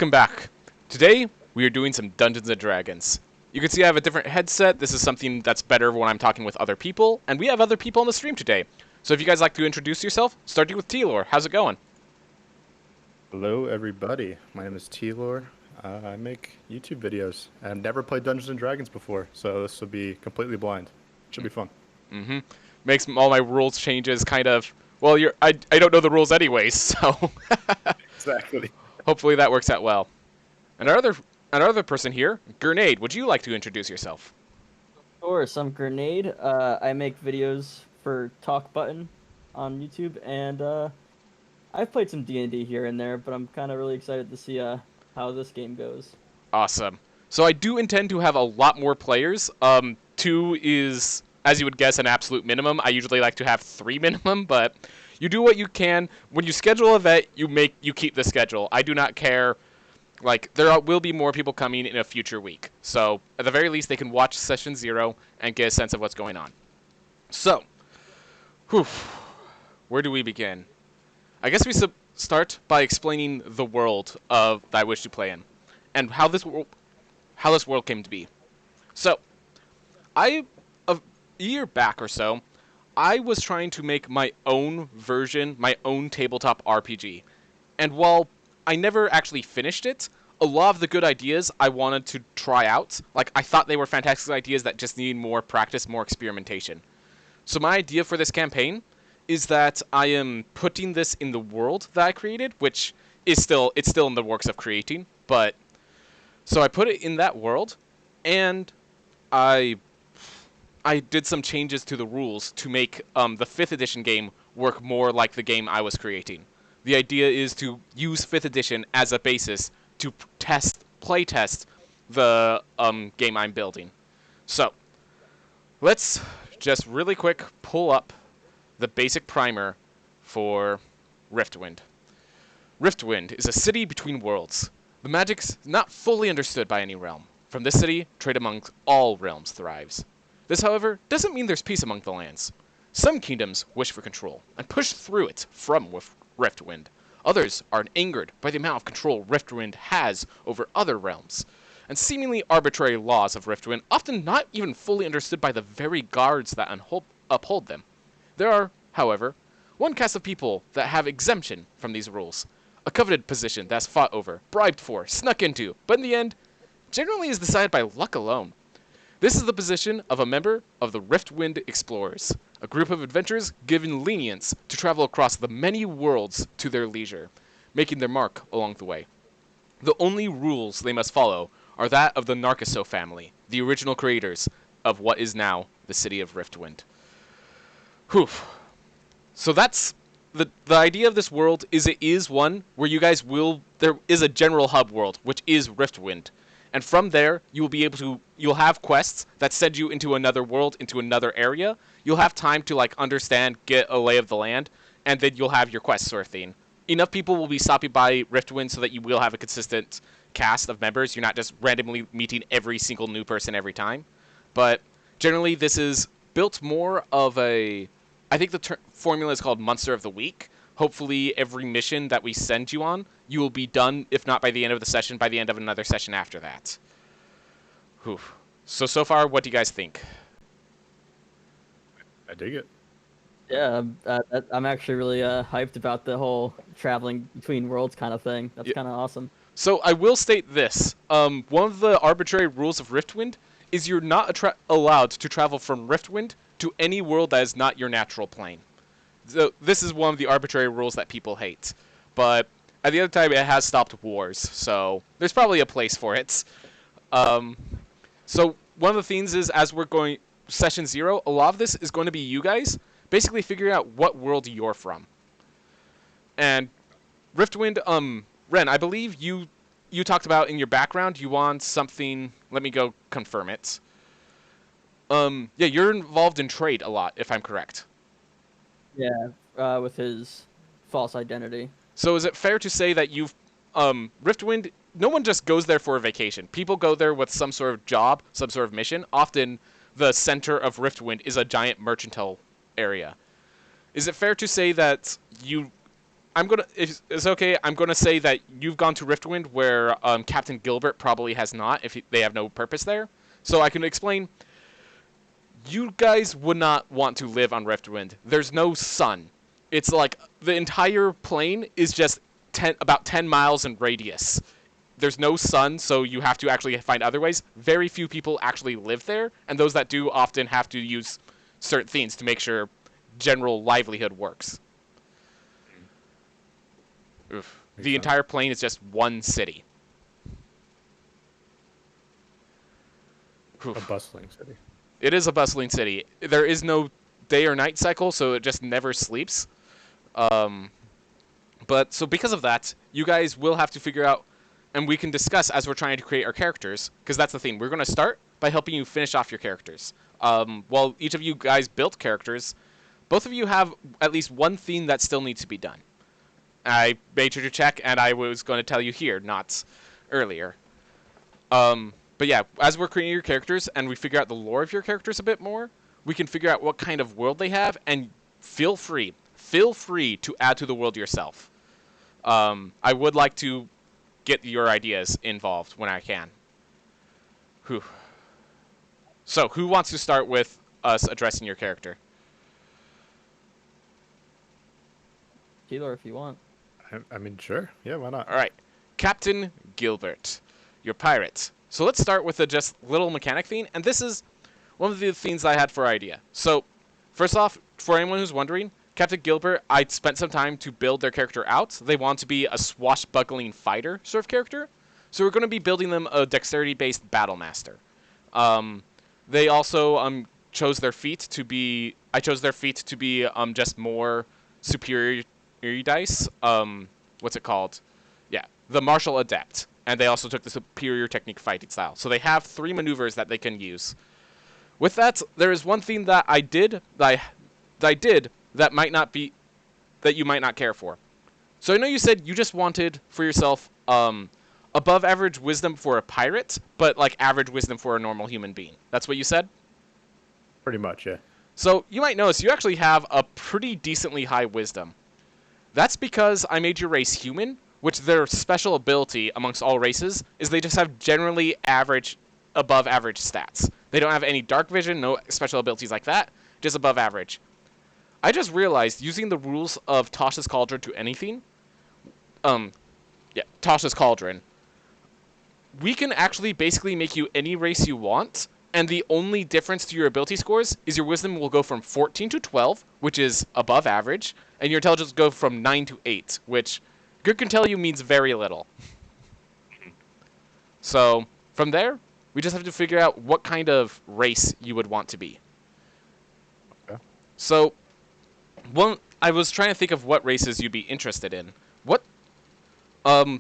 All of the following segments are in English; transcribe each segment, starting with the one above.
Welcome back. Today, we are doing some Dungeons & Dragons. You can see I have a different headset. This is something that's better when I'm talking with other people, and we have other people on the stream today. So if you guys like to introduce yourself, starting with T-Lore. How's it going? Hello, everybody. My name is T-Lore. I make YouTube videos. I've never played Dungeons & Dragons before, so this will be completely blind. Should be fun. Makes all my rules changes kind of... Well, I don't know the rules anyways, so... Exactly. Hopefully that works out well. And our other person here, Grenade, would you like to introduce yourself? Sure, some Grenade. I make videos for Talk Button on YouTube, and I've played some D&D here and there, but I'm kind of really excited to see how this game goes. Awesome. So I do intend to have a lot more players. Two is, as you would guess, an absolute minimum. I usually like to have 3 minimum, but you do what you can. When you schedule an event, you keep the schedule. I do not care. Like, will be more people coming in a future week. So, at the very least, they can watch Session 0 and get a sense of what's going on. So, where do we begin? I guess we start by explaining the world that I wish to play in, and how this world came to be. So, a year back or so, I was trying to make my own version, my own tabletop RPG. And while I never actually finished it, a lot of the good ideas I wanted to try out. Like, I thought they were fantastic ideas that just needed more practice, more experimentation. So my idea for this campaign is that I am putting this in the world that I created, which is still in the works of creating, but so I put it in that world, and I did some changes to the rules to make the 5th edition game work more like the game I was creating. The idea is to use 5th edition as a basis to play test the game I'm building. So, let's just really quick pull up the basic primer for Riftwind. Riftwind is a city between worlds. The magic's not fully understood by any realm. From this city, trade amongst all realms thrives. This, however, doesn't mean there's peace among the lands. Some kingdoms wish for control and push through it from Riftwind. Others are angered by the amount of control Riftwind has over other realms, and seemingly arbitrary laws of Riftwind, often not even fully understood by the very guards that uphold them. There are, however, one caste of people that have exemption from these rules. A coveted position that's fought over, bribed for, snuck into, but in the end, generally is decided by luck alone. This is the position of a member of the Riftwind Explorers, a group of adventurers given lenience to travel across the many worlds to their leisure, making their mark along the way. The only rules they must follow are that of the Narciso family, the original creators of what is now the city of Riftwind. Whew. So that's the idea of this world is it is one where you guys there is a general hub world, which is Riftwind. And from there, you'll have quests that send you into another world, into another area. You'll have time to, like, understand, get a lay of the land, and then you'll have your quest sort of thing. Enough people will be stopping by Riftwind so that you will have a consistent cast of members. You're not just randomly meeting every single new person every time. But generally, this is built more of a... I think the formula is called Monster of the Week. Hopefully, every mission that we send you on, you will be done, if not by the end of the session, by the end of another session after that. Whew. So far, what do you guys think? I dig it. Yeah, I'm actually really hyped about the whole traveling between worlds kind of thing. That's kind of awesome. So I will state this. One of the arbitrary rules of Riftwind is you're not allowed to travel from Riftwind to any world that is not your natural plane. So this is one of the arbitrary rules that people hate. But at the other time, it has stopped wars, so there's probably a place for it. So one of the things is, as we're going Session 0, a lot of this is going to be you guys basically figuring out what world you're from. And Riftwind, Ren, I believe you talked about in your background you want something. Let me go confirm it. Yeah, you're involved in trade a lot, if I'm correct. Yeah, with his false identity. So is it fair to say that Riftwind, no one just goes there for a vacation. People go there with some sort of job, some sort of mission. Often the center of Riftwind is a giant mercantile area. Is it fair to say that if it's okay, I'm gonna say that you've gone to Riftwind where Captain Gilbert probably has not, if they have no purpose there. So I can explain. You guys would not want to live on Riftwind. There's no sun. It's like the entire plane is just about 10 miles in radius. There's no sun, so you have to actually find other ways. Very few people actually live there, and those that do often have to use certain things to make sure general livelihood works. Oof. The entire plane is just one city. Oof. A bustling city. It is a bustling city. There is no day or night cycle, so it just never sleeps. But so because of that, you guys will have to figure out, and we can discuss as we're trying to create our characters, because that's the thing. We're going to start by helping you finish off your characters. While each of you guys built characters, both of you have at least one theme that still needs to be done. I made sure to check, and I was going to tell you here, not earlier. But yeah, as we're creating your characters and we figure out the lore of your characters a bit more, we can figure out what kind of world they have, and feel free to add to the world yourself. I would like to get your ideas involved when I can. Whew. So, who wants to start with us addressing your character? Taylor, if you want. I mean, sure. Yeah, why not? All right, Captain Gilbert, your pirate. So let's start with a just little mechanic theme, and this is one of the themes I had for idea. So, first off, for anyone who's wondering, Captain Gilbert, I spent some time to build their character out. They want to be a swashbuckling fighter sort of character, so we're going to be building them a dexterity-based battle master. They also chose their feat to be. I chose their feat to be just more superior dice. What's it called? Yeah, the martial adept. And they also took the superior technique fighting style. So they have 3 maneuvers that they can use. With that, there is one thing that I did that might not be, that you might not care for. So I know you said you just wanted for yourself above average wisdom for a pirate, but like average wisdom for a normal human being. That's what you said? Pretty much, yeah. So you might notice you actually have a pretty decently high wisdom. That's because I made your race human, which their special ability amongst all races is they just have generally average, above average stats. They don't have any dark vision, no special abilities like that, just above average. I just realized using the rules of Tasha's Cauldron to anything, Tasha's Cauldron, we can actually basically make you any race you want, and the only difference to your ability scores is your wisdom will go from 14 to 12, which is above average, and your intelligence will go from 9 to 8, which good can tell you means very little. So, from there, we just have to figure out what kind of race you would want to be. Okay. So, I was trying to think of what races you'd be interested in.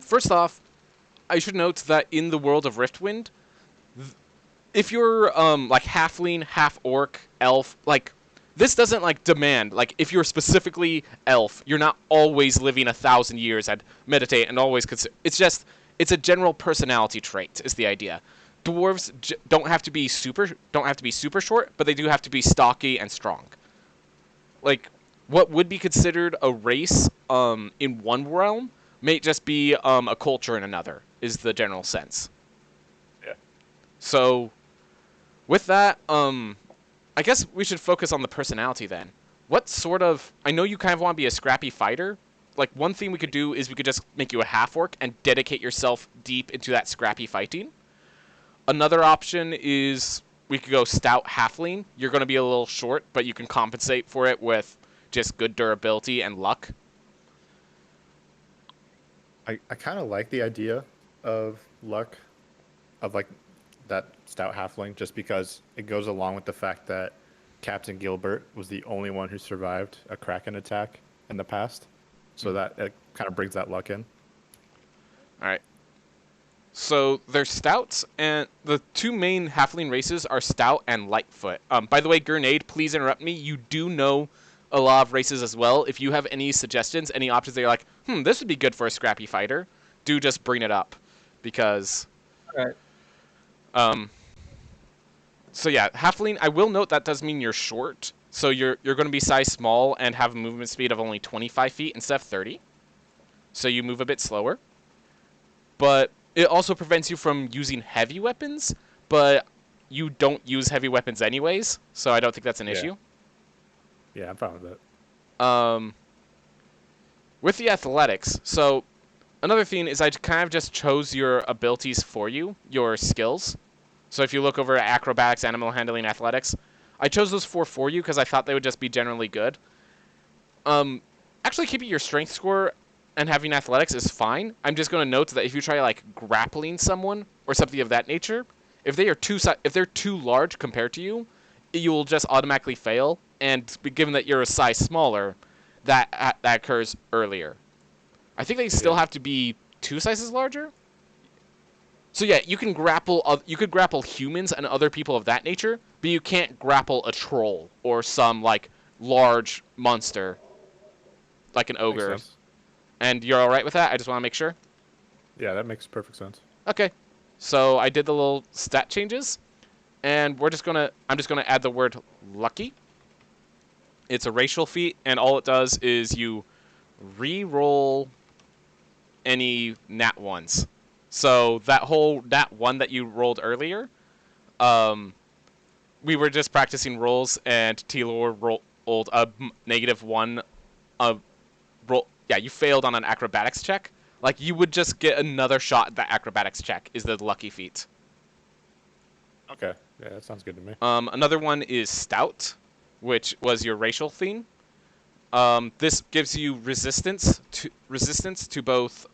First off, I should note that in the world of Riftwind, if you're like halfling, half orc, elf, like this doesn't like demand like if you're specifically elf, you're not always living 1,000 years and meditate and always it's a general personality trait is the idea. Dwarves don't have to be super short, but they do have to be stocky and strong. Like what would be considered a race in one realm may just be a culture in another is the general sense. Yeah. So with that, I guess we should focus on the personality then. What sort of... I know you kind of want to be a scrappy fighter. Like, one thing we could do is we could just make you a half-orc and dedicate yourself deep into that scrappy fighting. Another option is we could go stout halfling. You're going to be a little short, but you can compensate for it with just good durability and luck. I kind of like the idea of luck, of like that stout halfling, just because it goes along with the fact that Captain Gilbert was the only one who survived a Kraken attack in the past. So that it kind of brings that luck in. All right. So there's stouts, and the 2 main halfling races are stout and lightfoot. By the way, Grenade, please interrupt me. You do know a lot of races as well. If you have any suggestions, any options that you're like, this would be good for a scrappy fighter, do just bring it up, because. All right. So yeah, halfling. I will note that does mean you're short. So you're going to be size small and have a movement speed of only 25 feet instead of 30. so you move a bit slower. But it also prevents you from using heavy weapons, but you don't use heavy weapons anyways, so I don't think that's an issue. Yeah, I'm fine with that. With the athletics, so another thing is I kind of just chose your abilities for you, your skills. So if you look over at acrobatics, animal handling, athletics, I chose those four for you because I thought they would just be generally good. Actually keeping your strength score and having athletics is fine. I'm just going to note that if you try like grappling someone or something of that nature, if they're too large compared to you, you'll just automatically fail. And given that you're a size smaller, that occurs earlier. I think they still have to be 2 sizes larger. So yeah, you can grapple. You could grapple humans and other people of that nature, but you can't grapple a troll or some like large monster, like an ogre. Makes sense. And you're all right with that? I just want to make sure. Yeah, that makes perfect sense. Okay. So I did the little stat changes, and I'm just gonna add the word lucky. It's a racial feat, and all it does is you re-roll any nat ones. So that whole nat 1 that you rolled earlier, we were just practicing rolls, and T-Lore rolled a -1. Roll. Yeah, you failed on an acrobatics check. Like, you would just get another shot at that acrobatics check is the lucky feat. Okay. Yeah, that sounds good to me. Another one is stout, which was your racial theme. This gives you resistance to both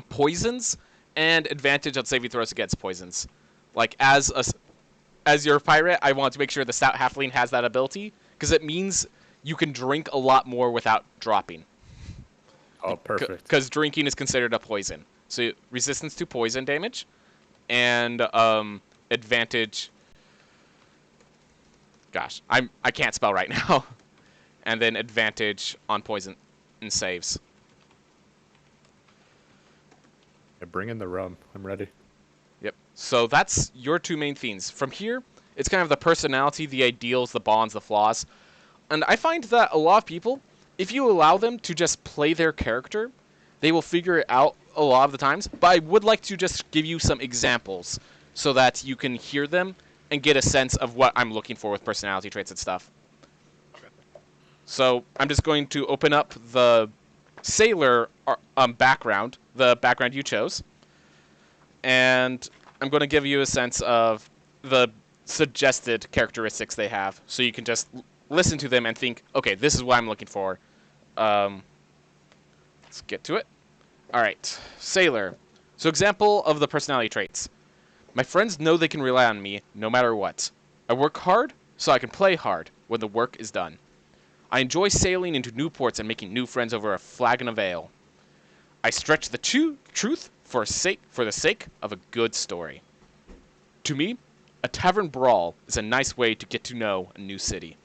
poisons and advantage on saving throws against poisons. Like as your pirate, I want to make sure the stout halfling has that ability because it means you can drink a lot more without dropping. Oh, perfect. Because drinking is considered a poison. So resistance to poison damage and advantage. Gosh, I can't spell right now. And then advantage on poison and saves. Yeah, bring in the rum. I'm ready. Yep. So that's your 2 main themes. From here, it's kind of the personality, the ideals, the bonds, the flaws. And I find that a lot of people, if you allow them to just play their character, they will figure it out a lot of the times. But I would like to just give you some examples so that you can hear them and get a sense of what I'm looking for with personality traits and stuff. So I'm just going to open up the sailor background, the background you chose. And I'm going to give you a sense of the suggested characteristics they have. So you can just listen to them and think, okay, this is what I'm looking for. Let's get to it. All right, sailor. So example of the personality traits. My friends know they can rely on me no matter what. I work hard so I can play hard when the work is done. I enjoy sailing into new ports and making new friends over a flagon of ale. I stretch the truth for the sake of a good story. To me, a tavern brawl is a nice way to get to know a new city.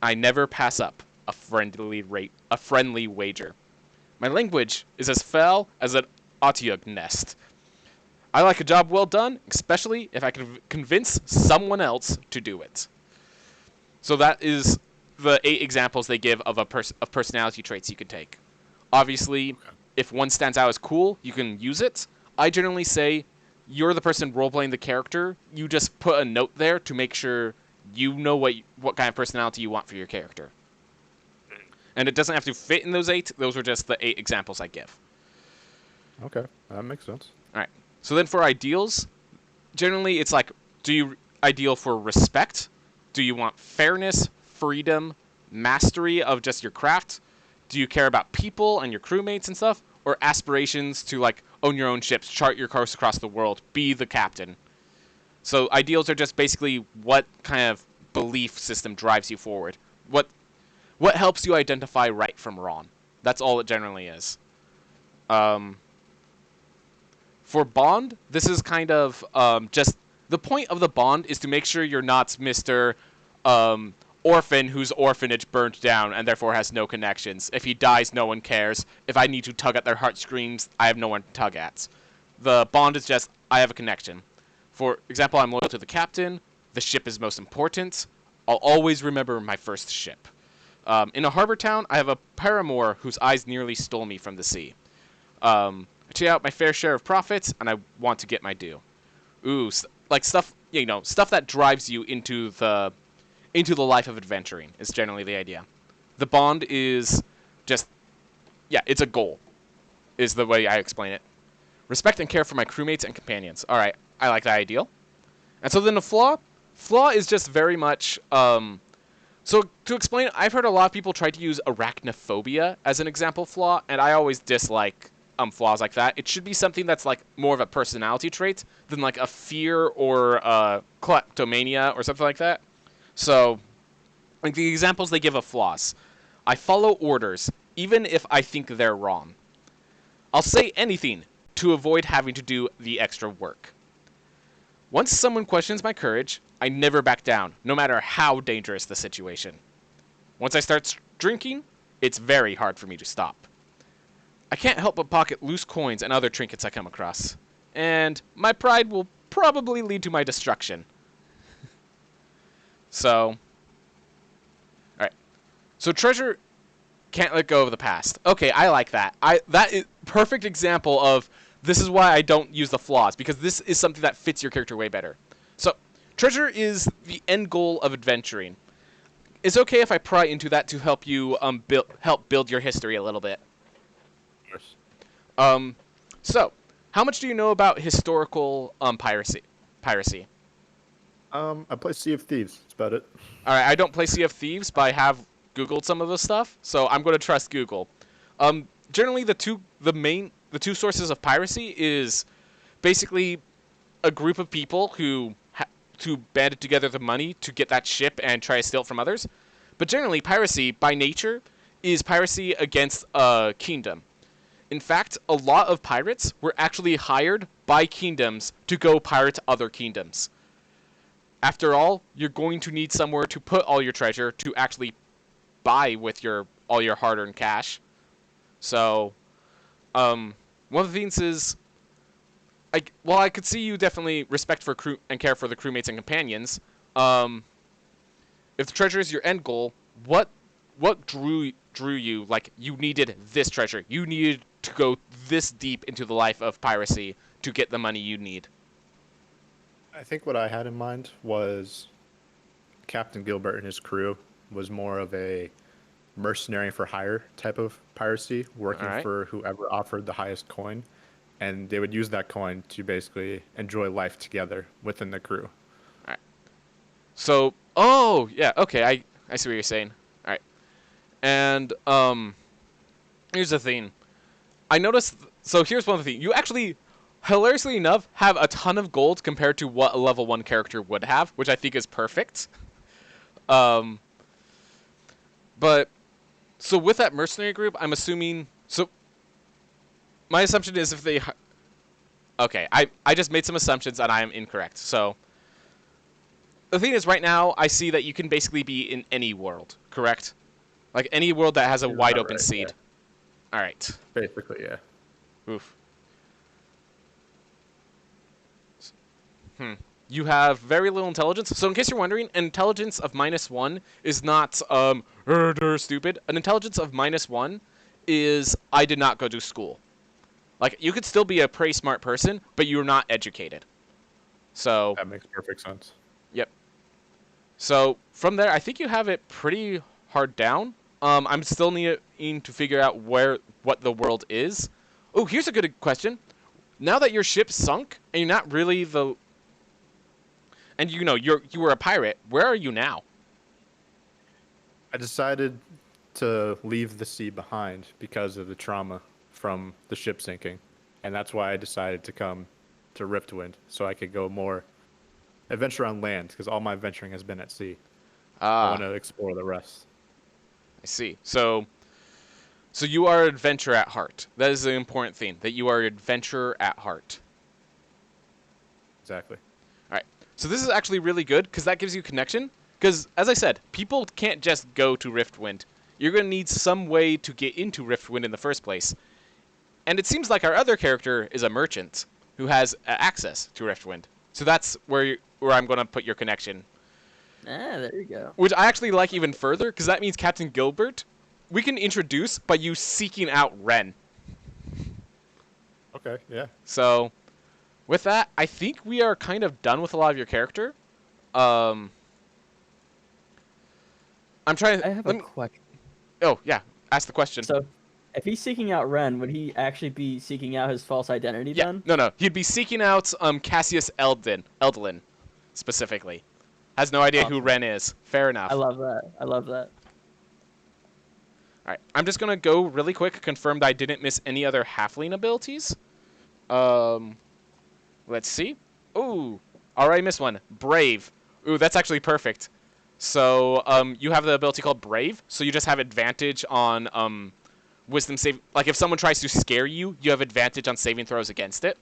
I never pass up a friendly wager. My language is as foul as an otiug nest. I like a job well done, especially if I can convince someone else to do it. So that is the 8 examples they give of of personality traits you can take. Obviously, if one stands out as cool, you can use it. I generally say you're the person role-playing the character. You just put a note there to make sure you know what kind of personality you want for your character. And it doesn't have to fit in those 8. Those are just the 8 examples I give. Okay, that makes sense. All right. So then for ideals, generally it's like, do you ideal for respect? Do you want fairness, freedom, mastery of just your craft? Do you care about people and your crewmates and stuff? Or aspirations to like own your own ships, chart your course across the world, be the captain? So ideals are just basically what kind of belief system drives you forward. What helps you identify right from wrong. That's all it generally is. For bond, this is kind of just the point of the bond is to make sure you're not Mr. Orphan whose orphanage burnt down and therefore has no connections. If he dies, no one cares. If I need to tug at their heartstrings, I have no one to tug at. The bond is just, I have a connection. For example, I'm loyal to the captain. The ship is most important. I'll always remember my first ship. In a harbor town, I have a paramour whose eyes nearly stole me from the sea. I cheat out my fair share of profits, and I want to get my due. Ooh, like stuff, stuff that drives you into the life of adventuring is generally the idea. The bond is just, yeah, it's a goal, is the way I explain it. Respect and care for my crewmates and companions. All right, I like that ideal. And so then the flaw is just very much, so to explain, I've heard a lot of people try to use arachnophobia as an example flaw, and I always dislike flaws like that. It should be something that's like more of a personality trait than like a fear or kleptomania or something like that. So, like the examples they give of flaws. I follow orders, even if I think they're wrong. I'll say anything to avoid having to do the extra work. Once someone questions my courage, I never back down, no matter how dangerous the situation. Once I start drinking, it's very hard for me to stop. I can't help but pocket loose coins and other trinkets I come across. And my pride will probably lead to my destruction. So, alright. So treasure can't let go of the past. Okay, I like that. That is perfect example of this is why I don't use the flaws, because this is something that fits your character way better. So, treasure is the end goal of adventuring. It's okay if I pry into that to help you help build your history a little bit. Yes. So, how much do you know about historical piracy? I play Sea of Thieves. That's about it. All right, I don't play Sea of Thieves, but I have Googled some of the stuff, so I'm going to trust Google. Generally, the two sources of piracy is basically a group of people who banded together the money to get that ship and try to steal it from others. But generally, piracy by nature is piracy against a kingdom. In fact, a lot of pirates were actually hired by kingdoms to go pirate other kingdoms. After all, you're going to need somewhere to put all your treasure to actually buy with all your hard-earned cash. So, one of the things is, I could see you definitely respect for crew and care for the crewmates and companions. If the treasure is your end goal, what drew you? Like, you needed this treasure. You needed to go this deep into the life of piracy to get the money you need. I think what I had in mind was Captain Gilbert and his crew was more of a mercenary for hire type of piracy, working for whoever offered the highest coin, and they would use that coin to basically enjoy life together within the crew. All right. So, oh yeah, okay, I see what you're saying. All right, and here's the thing. I noticed. So here's one of the things. You actually, hilariously enough, have a ton of gold compared to what a level 1 character would have, which I think is perfect. But so with that mercenary group, I'm assuming. So my assumption is if they. Okay, I just made some assumptions and I am incorrect. So the thing is, right now I see that you can basically be in any world, correct? Like any world that has a wide open seed. Yeah. All right. Basically, yeah. Oof. You have very little intelligence. So in case you're wondering, an intelligence of -1 is not stupid. An intelligence of -1 is I did not go to school. Like, you could still be a pretty smart person, but you're not educated. So That makes perfect sense. yep. So from there, I think you have it pretty hard down. I'm still needing to figure out what the world is. Oh, here's a good question. Now that your ship sunk and you're not really and you were a pirate, where are you now? I decided to leave the sea behind because of the trauma from the ship sinking, and that's why I decided to come to Riftwind so I could go more adventure on land, because all my adventuring has been at sea. I want to explore the rest. I see. So you are an adventurer at heart. That is the important thing, that you are an adventurer at heart. Exactly. All right. So this is actually really good because that gives you connection. Because, as I said, people can't just go to Riftwind. You're going to need some way to get into Riftwind in the first place. And it seems like our other character is a merchant who has access to Riftwind. So that's where I'm going to put your connection. There you go. Which I actually like even further, because that means Captain Gilbert, we can introduce by you seeking out Ren. Okay, yeah. So, with that, I think we are kind of done with a lot of your character. I'm trying to... I have a question. Oh, yeah. Ask the question. So, if he's seeking out Ren, would he actually be seeking out his false identity Yeah, then? no. He'd be seeking out Cassius Eldlin, specifically. Has no idea who Awesome. Ren is. Fair enough. I love that. I love that. Alright, I'm just gonna go really quick, confirm that I didn't miss any other halfling abilities. Let's see. Ooh, already missed one. Brave. Ooh, that's actually perfect. So, you have the ability called Brave, so you just have advantage on, wisdom save. Like, if someone tries to scare you, you have advantage on saving throws against it.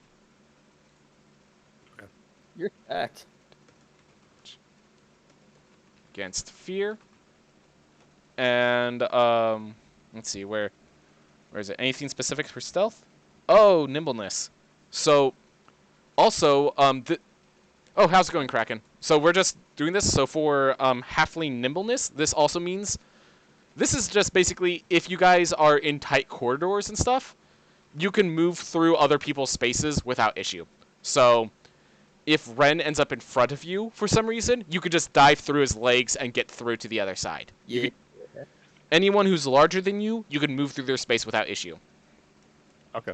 You're act. Against fear. And, let's see, where is it? Anything specific for stealth? Oh, nimbleness. So, also, oh, how's it going, Kraken? So we're just doing this. So for halfling nimbleness, this also means this is just basically if you guys are in tight corridors and stuff, you can move through other people's spaces without issue. So if Ren ends up in front of you for some reason, you could just dive through his legs and get through to the other side. Yeah. Anyone who's larger than you, you can move through their space without issue. Okay.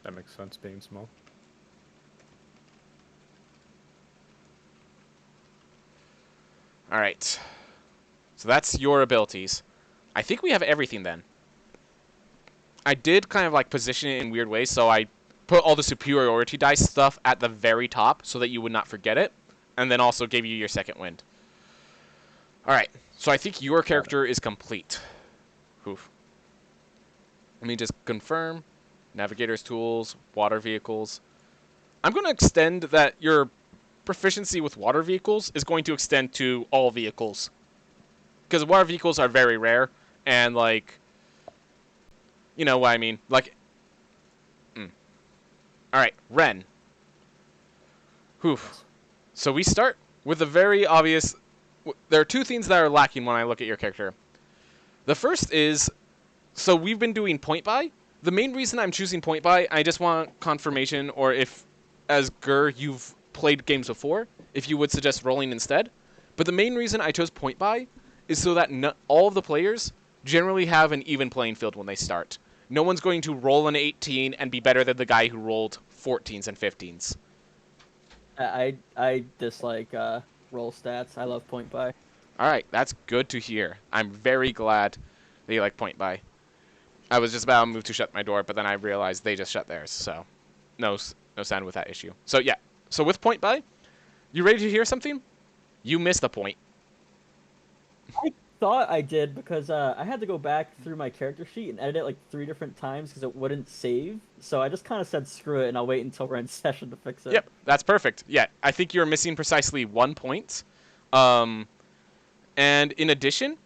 That makes sense, being small. All right. So that's your abilities. I think we have everything then. I did kind of like position it in weird ways, so I put all the superiority dice stuff at the very top so that you would not forget it, and then also gave you your second wind. All right. So I think your character is complete. Oof. Let me just confirm. Navigator's tools, water vehicles. I'm going to extend that your proficiency with water vehicles is going to extend to all vehicles. Because water vehicles are very rare, and, like, you know what I mean. Like, Alright, Ren. Whew. So we start with a very obvious... There are two things that are lacking when I look at your character. The first is... So we've been doing point buy. The main reason I'm choosing point buy, I just want confirmation, or if, as Gur, you've played games before, if you would suggest rolling instead. But the main reason I chose point buy is so that all of the players generally have an even playing field when they start. No one's going to roll an 18 and be better than the guy who rolled 14s and 15s. I dislike roll stats. I love point buy. Alright, that's good to hear. I'm very glad that you like point buy. I was just about to move to shut my door, but then I realized they just shut theirs, so no sound with that issue. So yeah, so with point buy, you ready to hear something? You missed a point. I thought I did because I had to go back through my character sheet and edit it like 3 different times because it wouldn't save. So I just kind of said screw it and I'll wait until we're in session to fix it. Yep, that's perfect. Yeah, I think you're missing precisely 1 point. And in addition,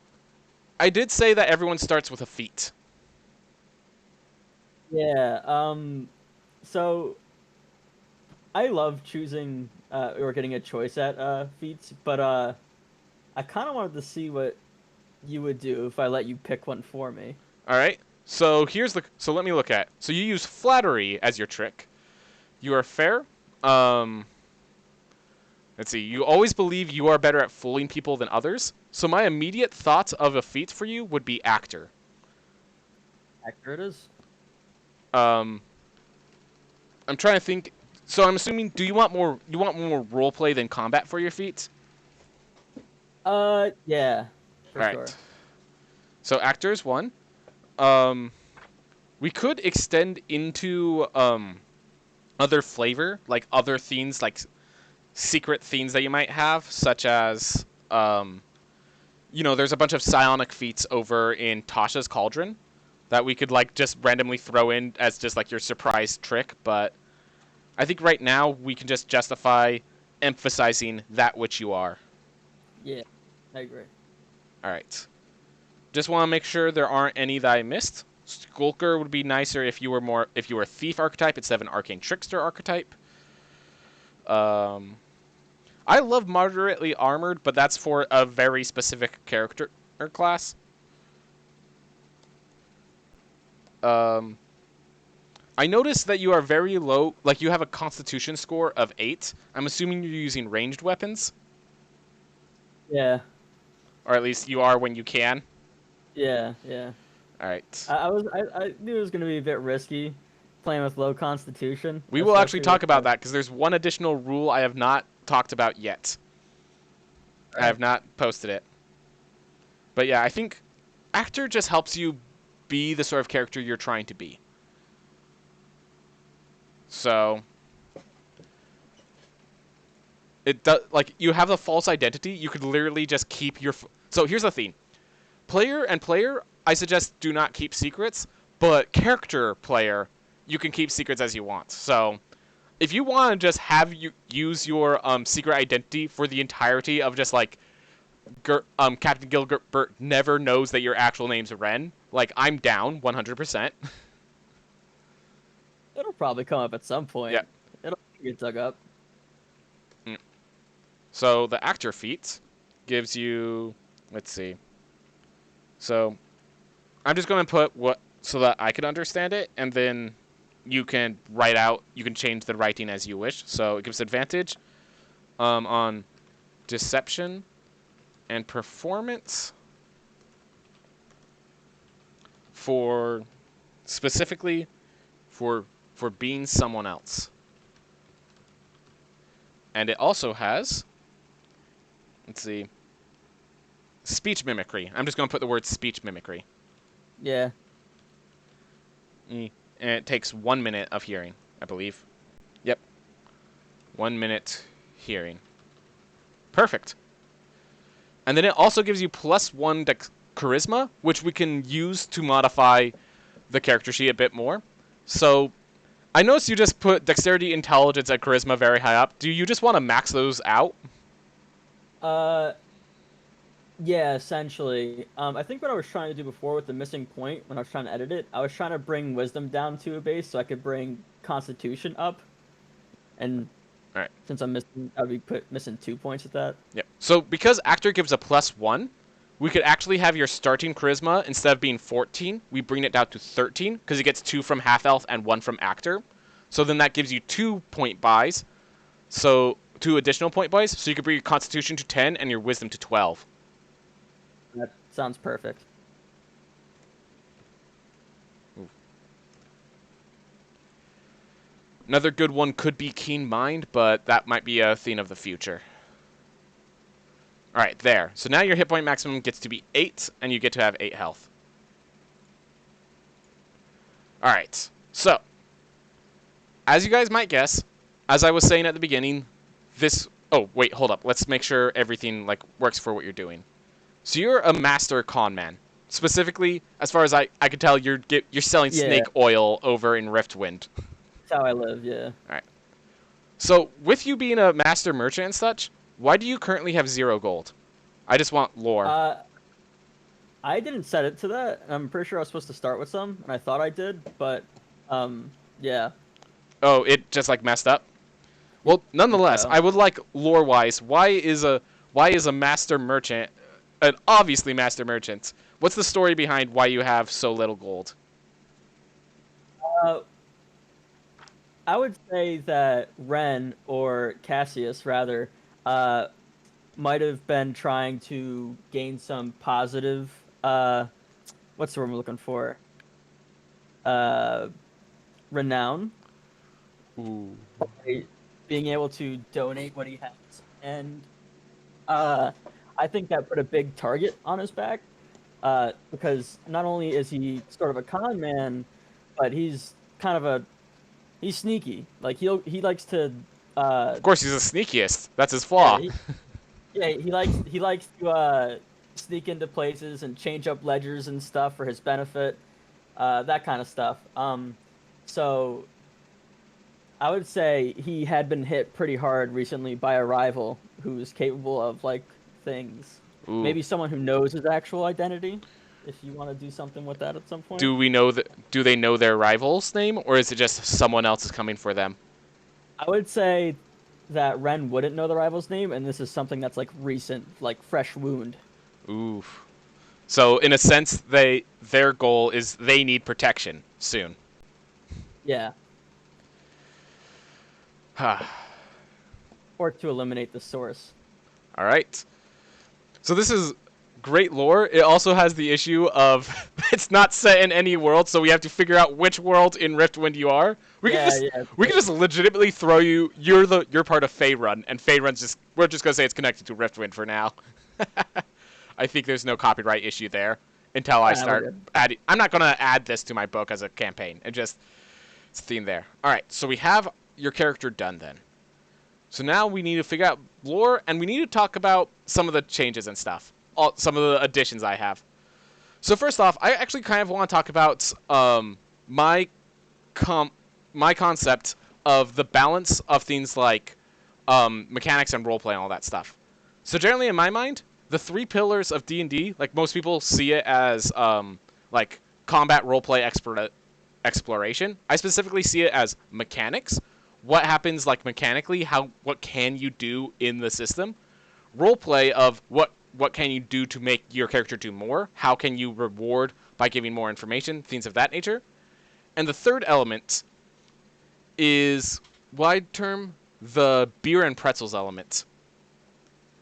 I did say that everyone starts with a feat. Yeah. So I love choosing or getting a choice at feats, but I kind of wanted to see what you would do if I let you pick one for me. All right. So so let me look at. So you use flattery as your trick. You are fair. Let's see. You always believe you are better at fooling people than others. So my immediate thought of a feat for you would be actor. Actor it is. I'm trying to think. So I'm assuming, do you want more? You want more role play than combat for your feat? Yeah. For All right. sure. So actor is 1. We could extend into other flavor, like other themes, like secret themes that you might have, such as there's a bunch of psionic feats over in Tasha's Cauldron that we could like just randomly throw in as just like your surprise trick, but I think right now we can just justify emphasizing that which you are. Yeah, I agree. All right. Just want to make sure there aren't any that I missed. Skulker would be nicer if you were a thief archetype instead of an arcane trickster archetype. I love moderately armored, but that's for a very specific character or class. I noticed that you are very low, like you have a constitution score of 8. I'm assuming you're using ranged weapons, Yeah, or at least you are when you can. yeah, yeah. All right. I knew it was gonna be a bit risky playing with low constitution, We will actually especially talk with about that because there's one additional rule I have not talked about yet. I have not posted it. But yeah, I think actor just helps you be the sort of character you're trying to be. So it does, like, you have a false identity. You could literally just keep your. So here's the thing: player, I suggest do not keep secrets. But character player, you can keep secrets as you want. So if you want to just have you use your secret identity for the entirety of just like Captain Gilbert never knows that your actual name's Ren, like, I'm down 100%. it'll probably come up at some point. Yeah. It'll get dug up. So the actor feat gives you, let's see. So I'm just going to put what so that I can understand it, and then you can write out. You can change the writing as you wish. So it gives advantage on deception and performance for specifically for being someone else. And it also has, let's see, speech mimicry. I'm just going to put the word speech mimicry. Yeah. And it takes 1 minute of hearing, I believe. Yep. 1 minute hearing. Perfect. And then it also gives you +1 charisma, which we can use to modify the character sheet a bit more. So I noticed you just put dexterity, intelligence, and charisma very high up. Do you just want to max those out? Yeah, essentially. I think what I was trying to do before with the missing point, when I was trying to edit it, I was trying to bring wisdom down to a base so I could bring constitution up. And All right. since I'm missing, I'd be missing 2 points with that. Yep. So because actor gives a +1, we could actually have your starting charisma, instead of being 14, we bring it down to 13, because it gets 2 from half elf and 1 from actor. So then that gives you 2 point buys. So 2 additional point buys. So you could bring your constitution to 10 and your wisdom to 12. That sounds perfect. Ooh. Another good one could be Keen Mind, but that might be a thing of the future. Alright, there. So now your hit point maximum gets to be 8, and you get to have 8 health. Alright, so as you guys might guess, as I was saying at the beginning, this... Oh, wait, hold up. Let's make sure everything like works for what you're doing. So you're a master con man. Specifically, as far as I can tell, you're selling snake oil over in Riftwind. That's how I live, yeah. Alright. So, with you being a master merchant and such, why do you currently have 0 gold? I just want lore. I didn't set it to that. I'm pretty sure I was supposed to start with some, and I thought I did, but, yeah. Oh, it just, like, messed up? Well, nonetheless, I would like, lore-wise, why is a master merchant... an obviously master merchant. What's the story behind why you have so little gold? I would say that Ren, or Cassius rather, might have been trying to gain some positive, what's the word I'm looking for? Renown. Ooh. By being able to donate what he has. And I think that put a big target on his back, because not only is he sort of a con man, but he's kind of he's sneaky. Like he likes to. Of course, he's the sneakiest. That's his flaw. He likes to sneak into places and change up ledgers and stuff for his benefit, that kind of stuff. So I would say he had been hit pretty hard recently by a rival who's capable of like things. Ooh. Maybe someone who knows his actual identity. If you want to do something with that at some point. Do we know that? Do they know their rival's name, or is it just someone else is coming for them? I would say that Ren wouldn't know the rival's name, and this is something that's like recent, like fresh wound. Oof. So in a sense, their goal is they need protection soon. Yeah, All or to eliminate the source. right. So this is great lore. It also has the issue of it's not set in any world, so we have to figure out which world in Riftwind you are. We Yeah, can just yeah. we can just legitimately throw you. You're part of Faerun, and Faerun's just we're just gonna say it's connected to Riftwind for now. I think there's no copyright issue there until I Yeah, we're start good. adding. I'm not gonna add this to my book as a campaign. It's a theme there. All right, so we have your character done then. So now we need to figure out lore, and we need to talk about some of the changes and stuff. Some of the additions I have. So first off, I actually kind of want to talk about my my concept of the balance of things like mechanics and roleplay and all that stuff. So generally, in my mind, the three pillars of D&D, like most people see it as like combat roleplay exploration. I specifically see it as mechanics. What happens like mechanically? What can you do in the system? Roleplay of what can you do to make your character do more? How can you reward by giving more information? Things of that nature. And the third element is wide term the beer and pretzels element.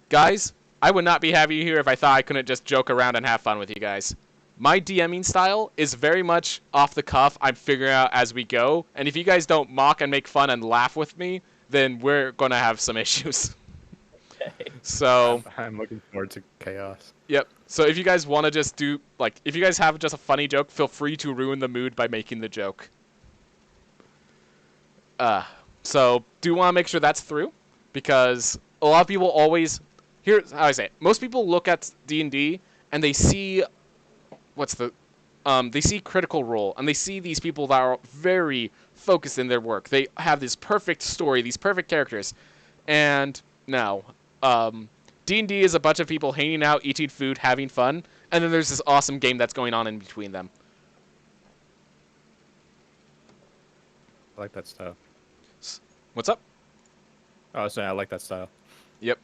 Guys, I would not be happy here if I thought I couldn't just joke around and have fun with you guys. My DMing style is very much off the cuff. I'm figuring out as we go. And if you guys don't mock and make fun and laugh with me, then we're going to have some issues. So, I'm looking forward to chaos. yep. So if you guys want to just do, like, if you guys have just a funny joke, feel free to ruin the mood by making the joke. So do want to make sure that's through, because a lot of people always, here's how I say it. Most people look at D&D and they see, they see Critical Role, and they see these people that are very focused in their work. They have this perfect story, these perfect characters, and no. D&D is a bunch of people hanging out, eating food, having fun, and then there's this awesome game that's going on in between them. I like that style. What's up? Oh, I was saying I like that style. Yep.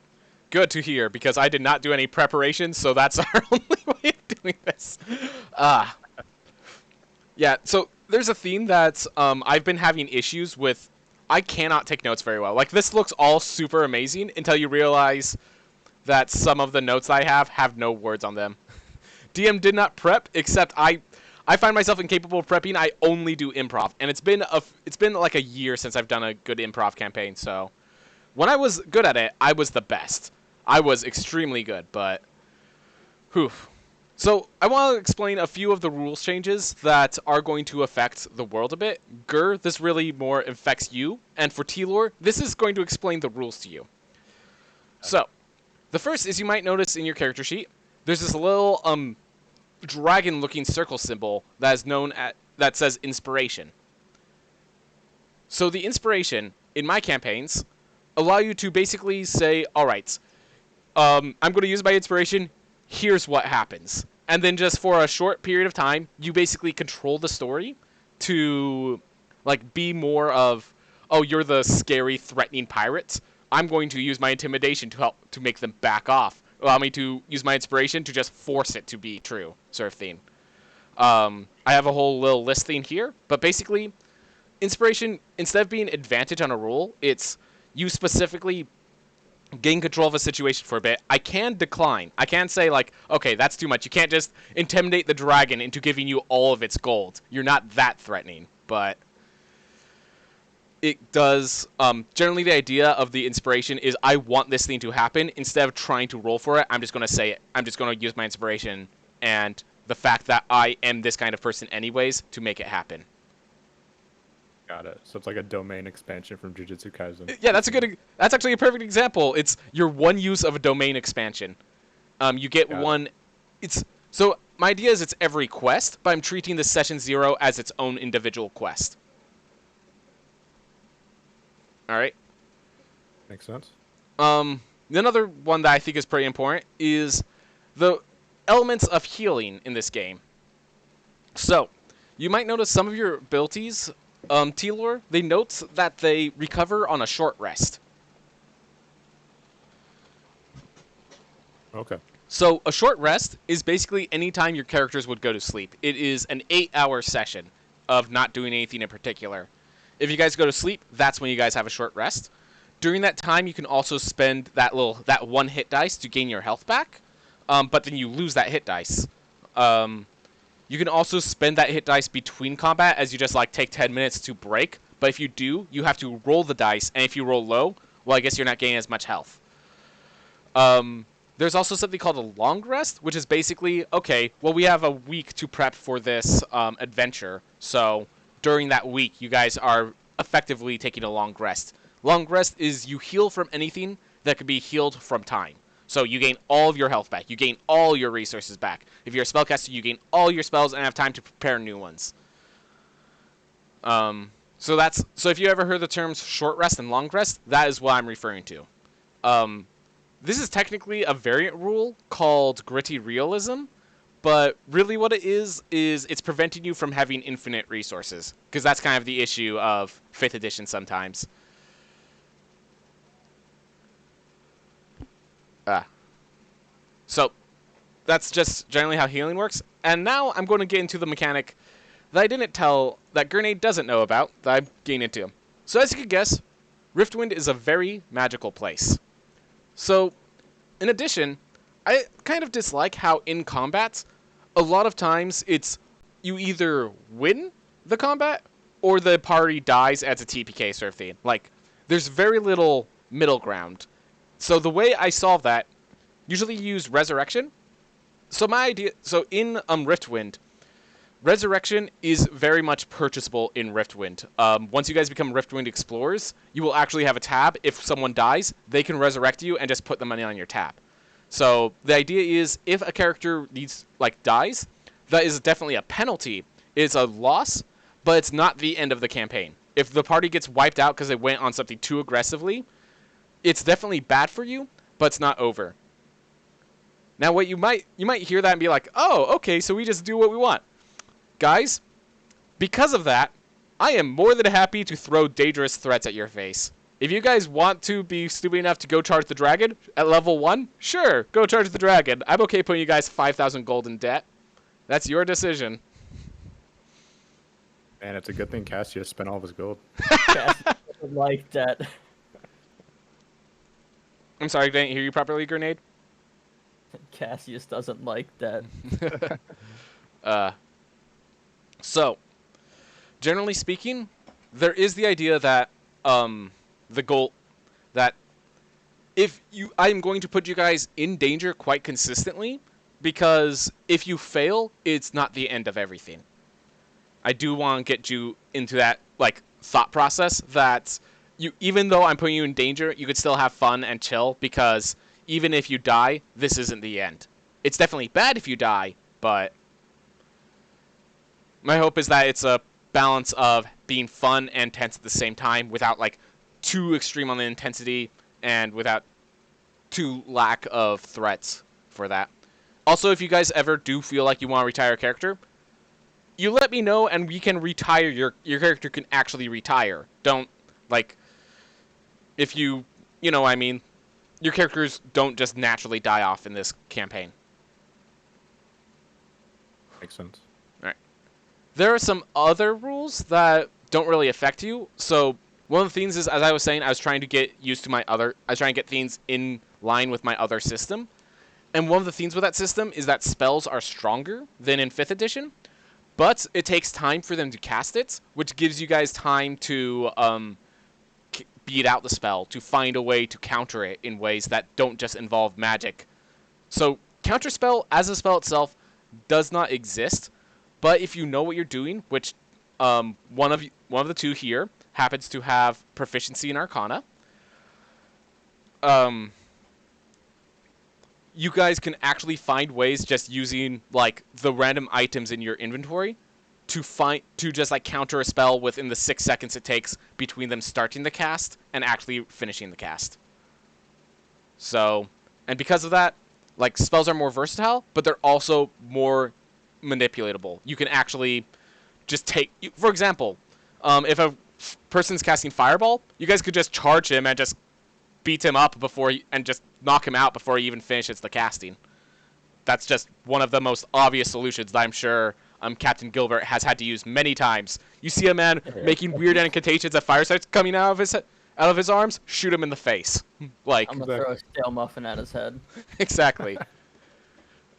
Good to hear, because I did not do any preparation, so that's our only way of doing this. Yeah, so there's a theme that I've been having issues with. I cannot take notes very well. Like, this looks all super amazing until you realize that some of the notes I have no words on them. DM did not prep, except I find myself incapable of prepping. I only do improv, and it's been like a year since I've done a good improv campaign. So when I was good at it, I was the best. I was extremely good, but whew. So I want to explain a few of the rules changes that are going to affect the world a bit. Gur, this really more affects you, and for T-Lore, this is going to explain the rules to you. So the first is you might notice in your character sheet, there's this little dragon-looking circle symbol that is that says inspiration. So the inspiration in my campaigns allow you to basically say, all right, I'm going to use my inspiration. Here's what happens. And then just for a short period of time, you basically control the story to like be more of, oh, you're the scary, threatening pirate. I'm going to use my intimidation to help to make them back off. Allow me to use my inspiration to just force it to be true, sort of thing. I have a whole little list thing here, but basically, inspiration, instead of being advantage on a roll, it's you specifically gain control of a situation for a bit. I can decline. I can say, like, okay, that's too much. You can't just intimidate the dragon into giving you all of its gold. You're not that threatening, but it does, generally the idea of the inspiration is I want this thing to happen. Instead of trying to roll for it, I'm just going to say it. I'm just going to use my inspiration and the fact that I am this kind of person anyways to make it happen. Got it. So it's like a domain expansion from Jujutsu Kaisen. Yeah, that's actually a perfect example. It's your one use of a domain expansion. You get one, so my idea is it's every quest, but I'm treating the session 0 as its own individual quest. All right. Makes sense. Another one that I think is pretty important is the elements of healing in this game. So, you might notice some of your abilities, T-Lore, they note that they recover on a short rest. Okay. So a short rest is basically any time your characters would go to sleep. It is an 8-hour session of not doing anything in particular. If you guys go to sleep, that's when you guys have a short rest. During that time, you can also spend that one hit dice to gain your health back, but then you lose that hit dice. You can also spend that hit dice between combat as you just like take 10 minutes to break. But if you do, you have to roll the dice, and if you roll low, well, I guess you're not gaining as much health. There's also something called a long rest, which is basically, okay, well, we have a week to prep for this adventure. So during that week, you guys are effectively taking a long rest. Long rest is you heal from anything that could be healed from time. So you gain all of your health back. You gain all your resources back. If you're a spellcaster, you gain all your spells and have time to prepare new ones. So if you ever heard the terms short rest and long rest, that is what I'm referring to. This is technically a variant rule called gritty realism, but really what it is it's preventing you from having infinite resources, because that's kind of the issue of 5th edition sometimes. So that's just generally how healing works. And now I'm going to get into the mechanic that I didn't tell, that Grenade doesn't know about, that I'm getting into. So as you can guess, Riftwind is a very magical place. So, in addition, I kind of dislike how in combat, a lot of times it's you either win the combat or the party dies as a TPK sort of thing. Like, there's very little middle ground. So the way I solve that, usually use Resurrection. So in Riftwind, Resurrection is very much purchasable in Riftwind. Once you guys become Riftwind Explorers, you will actually have a tab. If someone dies, they can resurrect you and just put the money on your tab. So the idea is, if a character dies, that is definitely a penalty. It's a loss, but it's not the end of the campaign. If the party gets wiped out because they went on something too aggressively, it's definitely bad for you, but it's not over. Now, what you might hear that and be like, oh, okay, so we just do what we want. Guys, because of that, I am more than happy to throw dangerous threats at your face. If you guys want to be stupid enough to go charge the dragon at level 1, sure, go charge the dragon. I'm okay putting you guys 5,000 gold in debt. That's your decision. And it's a good thing Cassius spent all of his gold. Cassius doesn't like that. I'm sorry, I didn't hear you properly, Grenade. Cassius doesn't like that. So, generally speaking, there is the idea that the goal that I am going to put you guys in danger quite consistently, because if you fail, it's not the end of everything. I do want to get you into that thought process that even though I'm putting you in danger, you could still have fun and chill, because even if you die, this isn't the end. It's definitely bad if you die, but my hope is that it's a balance of being fun and tense at the same time, without too extreme on the intensity and without too lack of threats for that. Also, if you guys ever do feel like you want to retire a character, you let me know and we can retire your character can actually retire. Don't if you know what I mean, your characters don't just naturally die off in this campaign. Makes sense. There are some other rules that don't really affect you. So one of the things is, as I was saying, I was trying to get used to I was trying to get things in line with my other system. And one of the things with that system is that spells are stronger than in 5th edition, but it takes time for them to cast it, which gives you guys time to beat out the spell, to find a way to counter it in ways that don't just involve magic. So counterspell as a spell itself does not exist. But if you know what you're doing, which one of the two here happens to have proficiency in Arcana, you guys can actually find ways just using the random items in your inventory to just counter a spell within the 6 seconds it takes between them starting the cast and actually finishing the cast. So, and because of that, spells are more versatile, but they're also more manipulatable. You can actually just for example, if a person's casting Fireball, you guys could just charge him and just beat him up and just knock him out before he even finishes the casting. That's just one of the most obvious solutions that I'm sure Captain Gilbert has had to use many times. You see a man making weird incantations that fire starts coming out of his arms, shoot him in the face. Like, I'm gonna throw a stale muffin at his head. exactly.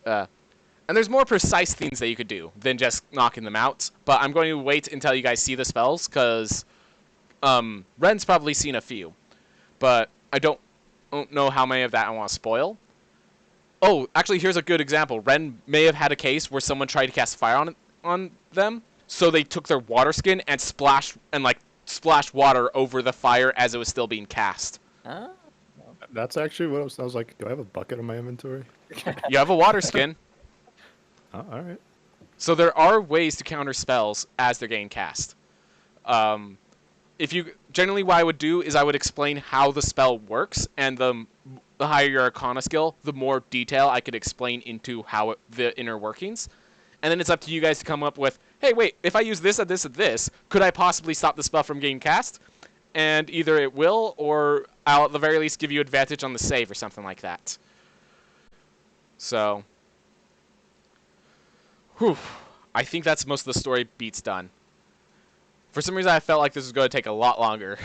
And there's more precise things that you could do than just knocking them out. But I'm going to wait until you guys see the spells, because Ren's probably seen a few. But I don't know how many of that I want to spoil. Oh, actually, here's a good example. Ren may have had a case where someone tried to cast fire on them, so they took their water skin and splashed water over the fire as it was still being cast. Huh? That's actually what I was like. Do I have a bucket in my inventory? You have a water skin. Oh, all right. So there are ways to counter spells as they're getting cast. Generally what I would do is I would explain how the spell works, and the higher your Arcana skill, the more detail I could explain into the inner workings. And then it's up to you guys to come up with, hey, wait, if I use this and this and this, could I possibly stop the spell from getting cast? And either it will, or I'll at the very least give you advantage on the save or something like that. So, I think that's most of the story beats done. For some reason, I felt like this was going to take a lot longer.